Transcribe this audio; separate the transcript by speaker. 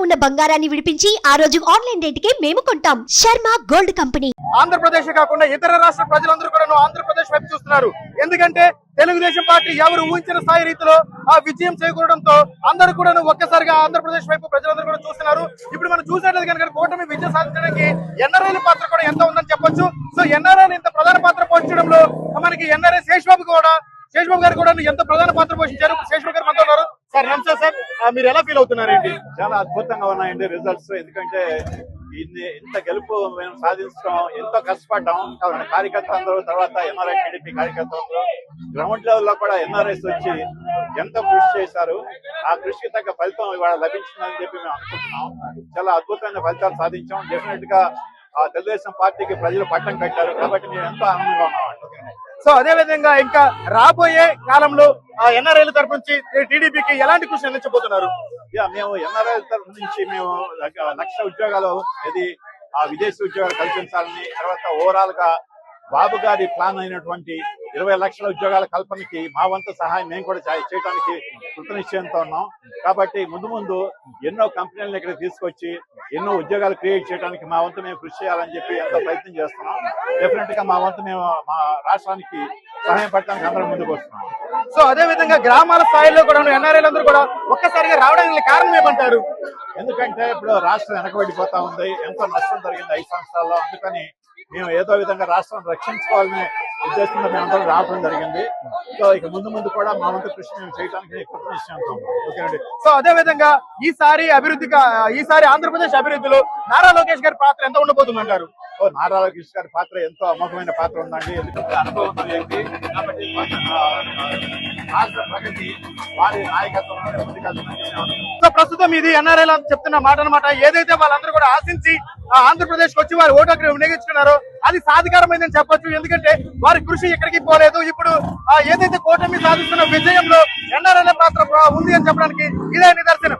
Speaker 1: ఉన్న బంగారాన్ని విడిపించి ఆ రోజు ఆన్లైన్ రేటుకే మేము కొంటాం. Sharma gold company.
Speaker 2: ఆంధ్రప్రదేశ్ కాకుండా ఇతర రాష్ట్ర ప్రజలందరూ కూడా ఆంధ్రప్రదేశ్ వైపు చూస్తున్నారు. ఎందుకంటే తెలుగుదేశం పార్టీ ఎవరు ఊహించిన స్థాయి రీతిలో ఆ విజయం చేకూరడంతో అందరూ కూడా ఒక్కసారిగా ఆంధ్రప్రదేశ్ వైపు ప్రజలందరూ కూడా చూస్తున్నారు. ఇప్పుడు మనం చూసినట్లయితే కనుక కూటమి విజయం సాధించడానికి ఎన్ఆర్ఐల పాత్ర కూడా ఎంతో ఉందని చెప్పొచ్చు. సో ఎన్ఆర్ఐ ఇంత ప్రధాన పాత్ర పోషించడంలో మనకి ఎన్ఆర్ఐ శేషబాబు గారు కూడా ఎంతో ప్రధాన పాత్ర పోషించారు. శేషబాబు గారు మనతో ఉన్నారు. సార్ నమస్తే సార్, మీరు ఎలా ఫీల్ అవుతున్నారండి?
Speaker 3: చాలా అద్భుతంగా ఉన్నాయండి రిజల్ట్స్. ఎందుకంటే ఇంత గెలుపు మేము సాధించడం ఎంతో కష్టపడ్డాం. కార్యకర్తలందరూ, తర్వాత ఎన్ఆర్ఐ టీడీపీ కార్యకర్తలందరూ గ్రౌండ్ లెవెల్లో కూడా ఎన్ఆర్ఐస్ వచ్చి ఎంతో కృషి చేశారు. ఆ కృషికి తగ్గ ఫలితం ఇవాళ లభించిందని చెప్పి మేము అనుకుంటున్నాం. చాలా అద్భుతమైన ఫలితాలు సాధించాం. డెఫినెట్ గా తెలుగుదేశం పార్టీకి ప్రజలు పట్టం కట్టారు కాబట్టి మేము ఎంతో ఆనందంగా ఉన్నాం.
Speaker 2: సో అదే విధంగా ఇంకా రాబోయే కాలంలో ఎన్ఆర్ఐల తరపు నుంచి టీడీపీకి ఎలాంటి కృషి అందించబోతున్నారు?
Speaker 3: మేము ఎన్ఆర్ఐ తరఫు నుంచి మేము 1,00,000 ఉద్యోగాలు విదేశీ ఉద్యోగాలు కల్పించాలని, తర్వాత ఓవరాల్ గా బాబు గారి ప్లాన్ అయినటువంటి 20 లక్షల ఉద్యోగాల కల్పనకి మా వంతు సహాయం మేము కూడా చేయడానికి కృతనిశ్చయంతో ఉన్నాం. కాబట్టి ముందు ఎన్నో కంపెనీలను ఇక్కడ తీసుకొచ్చి ఎన్నో ఉద్యోగాలు క్రియేట్ చేయడానికి మా వంతు మేము కృషి చేయాలని చెప్పి ఎంతో ప్రయత్నం చేస్తున్నాం. డెఫినెట్ గా మా వంతు మేము మా రాష్ట్రానికి సహాయం పడటానికి అందరం ముందుకు వస్తున్నాం.
Speaker 2: సో అదే విధంగా గ్రామాల స్థాయిలో కూడా ఎన్ఆర్ఐలందరూ కూడా ఒక్కసారిగా రావడానికి కారణం ఏమంటారు?
Speaker 3: ఎందుకంటే ఇప్పుడు రాష్ట్రం వెనకబడిపోతా ఉంది, ఎంతో నష్టం జరిగింది 5 సంవత్సరాల్లో. అందుకని మేము ఏదో విధంగా రాష్ట్రం రక్షించుకోవాలనే ఉద్దేశంలో మేమందరం రావడం జరిగింది. సో ఇక ముందు కూడా మా వంతు కృషి మేము చేయడానికి కృతనిశ్చయంతో ఉన్నాం. ఓకేనండి.
Speaker 2: సో అదే విధంగా ఈసారి ఆంధ్రప్రదేశ్ అభివృద్ధిలో నారా లోకేష్ గారి పాత్ర ఎంత ఉండబోతుందంటారు?
Speaker 3: నారా లోకేష్ గారి పాత్ర ఎంతో అమోఘమైన పాత్ర ఉందండి. ఎందుకంటే అనుభవం ఉన్న వ్యక్తి కాబట్టి రాష్ట్ర ప్రగతి వారి నాయకత్వంలో ముందుకెళ్తుందని.
Speaker 2: సో ప్రస్తుతం ఇది ఎన్ఆర్ఐలు చెప్తున్న మాట అనమాట. ఏదైతే వాళ్ళందరూ కూడా ఆశించి ఆంధ్రప్రదేశ్ కు వచ్చి వారి ఓటు హక్కు వినియోగించుకున్నారో అది సాధికారమైందని చెప్పొచ్చు. ఎందుకంటే వారి కృషి ఎక్కడికి పోలేదు. ఇప్పుడు ఏదైతే కూటమి సాధిస్తున్న విజయంలో ఎన్ఆర్ఐల పాత్ర ఉంది అని చెప్పడానికి ఇదే నిదర్శనం.